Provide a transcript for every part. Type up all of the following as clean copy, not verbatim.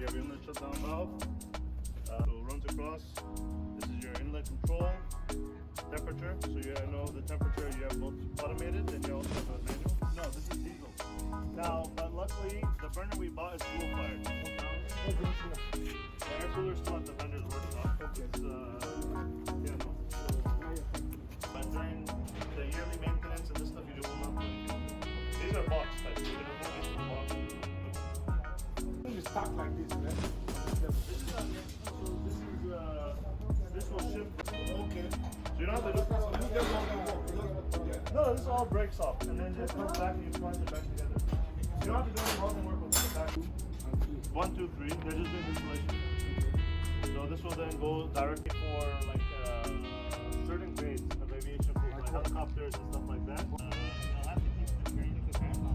you have your inlet shutdown valve. So it runs across. This is your inlet control temperature. So you know the temperature. You have both automated and you also have a manual. No, this is diesel. Now, but luckily, the burner we bought is dual fired. The air cooler is still at the vendor's workshop. It's yeah, no. But during the yearly maintenance and this stuff, you will not put. These are box types. You can remove these from box. You start like this, right? This is this will shift. Okay. So you don't have to do. No, this all breaks off and then it comes back and you plunge it back together. You don't have to do any welding work with the back. 1, 2, 3. They're just doing installation. So this will then go directly for like certain grades of aviation proof, like helicopters and stuff like that. You'll have to keep the crane so that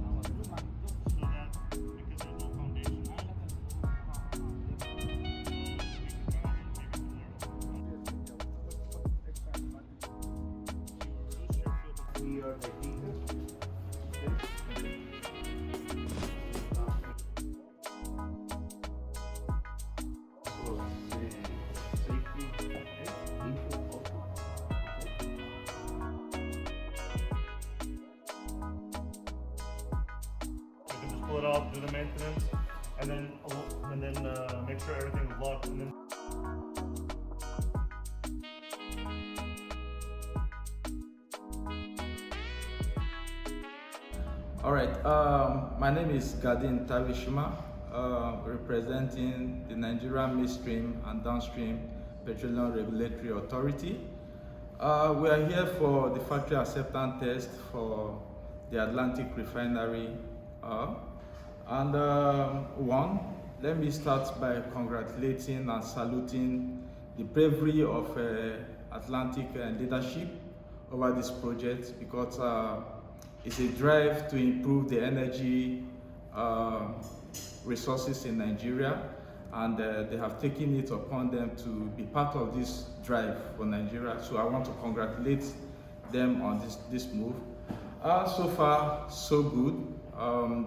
because there's no foundation. We are the heater. Pull it off, do the maintenance, and then make sure everything is locked. And then all right, my name is Gadin Tavishima, representing the Nigerian Midstream and Downstream Petroleum Regulatory Authority. We are here for the factory acceptance test for the Atlantic Refinery. Let me start by congratulating and saluting the bravery of Atlantic leadership over this project, because it's a drive to improve the energy resources in Nigeria, and they have taken it upon them to be part of this drive for Nigeria. So I want to congratulate them on this move. So far, so good.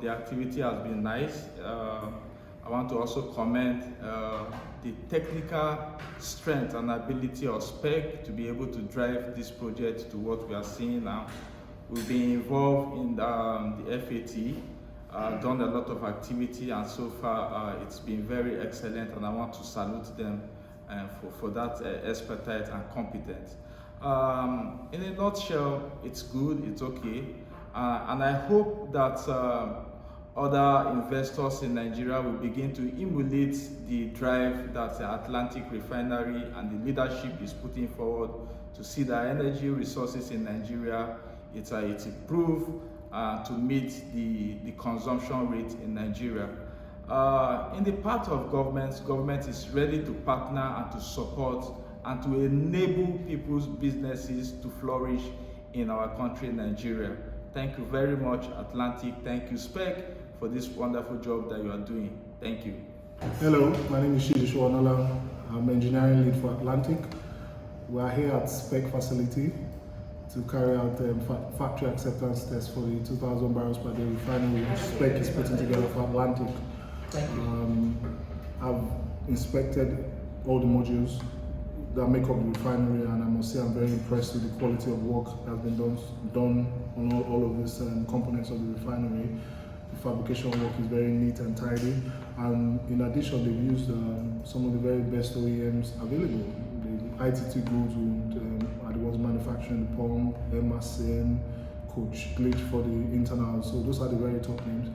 The activity has been nice. I want to also commend the technical strength and ability of SPEC to be able to drive this project to what we are seeing now. We've been involved in the FAT, done a lot of activity, and so far it's been very excellent, and I want to salute them for that expertise and competence. In a nutshell, it's good, it's okay. And I hope that other investors in Nigeria will begin to emulate the drive that the Atlantic Refinery and the leadership is putting forward to see that energy resources in Nigeria, it's improved to meet the consumption rate in Nigeria. In the part of government is ready to partner and to support and to enable people's businesses to flourish in our country, Nigeria. Thank you very much, Atlantic. Thank you, SPEC, for this wonderful job that you are doing. Thank you. Hello, my name is Shiji Shwanala. I'm engineering lead for Atlantic. We are here at SPEC facility to carry out factory acceptance test for the 2,000 barrels per day refinery SPEC is putting together for Atlantic. Thank you. I've inspected all the modules that make up the refinery, and I must say I'm very impressed with the quality of work that has been done on all of these components of the refinery. The fabrication work is very neat and tidy, and in addition they've used some of the very best OEMs available. The ITT Goods are the ones manufacturing the pump, Emerson, Coach Glitch for the internal, so those are the very top names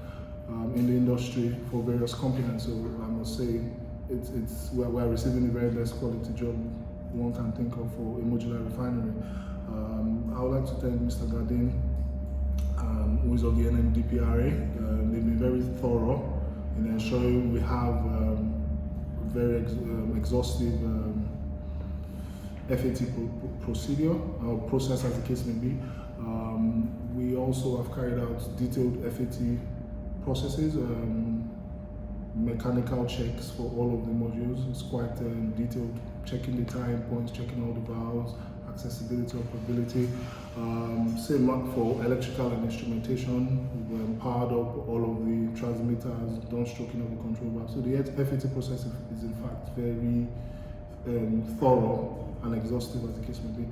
in the industry for various components. So I must say we're receiving the very best quality job one can think of for a modular refinery. I would like to thank Mr. Gadin, who is of the NMDPRA. They've been very thorough in ensuring we have very exhaustive FAT procedure, or process as the case may be. We also have carried out detailed FAT processes, mechanical checks for all of the modules. It's quite detailed, checking the tie points, checking all the valves, accessibility, operability. Same for electrical and instrumentation. We've powered up all of the transmitters, done stroking of the control bar. So the FAT process is in fact very thorough and exhaustive, as the case may be.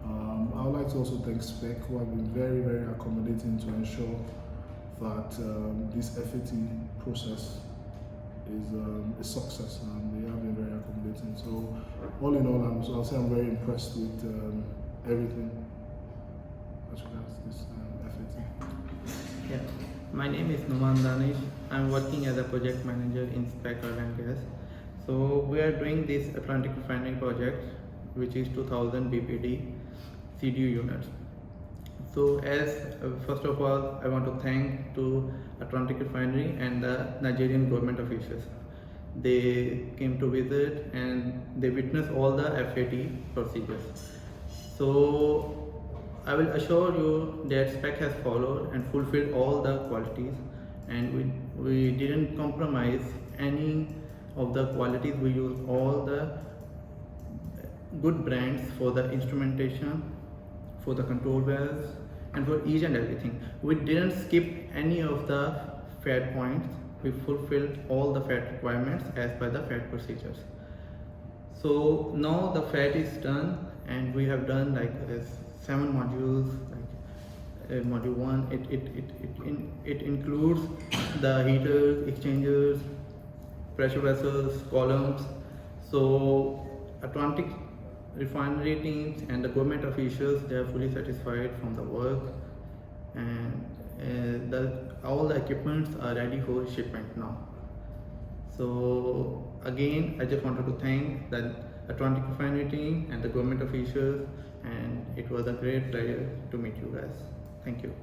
I would like to also thank SPEC, who have been very, very accommodating to ensure that this FAT process is a success, and they have been very accommodating. So all in all, I'll say I'm very impressed with everything as regards this FAT. Yeah, my name is Numan Danish. I'm working as a project manager in SPEC Oil and Gas. So we are doing this Atlantic Refinery project, which is 2000 BPD CDU units. So first of all, I want to thank to Atlantic Refinery and the Nigerian government officials. They came to visit and they witnessed all the FAT procedures. So I will assure you that SPEC has followed and fulfilled all the qualities, and we didn't compromise any of the qualities. We used all the good brands for the instrumentation, for the control valves, and for each and everything. We didn't skip any of the FAT points. We fulfilled all the FAT requirements as per the FAT procedures. So now the FAT is done, and we have done like 7 modules. Like module 1, it includes the heaters, exchangers, pressure vessels, columns. So Atlantic Refinery teams and the government officials, they are fully satisfied from the work, and all the equipments are ready for shipment now. So again, I just wanted to thank the Atlantic Refinery team and the government officials, and it was a great pleasure to meet you guys. Thank you.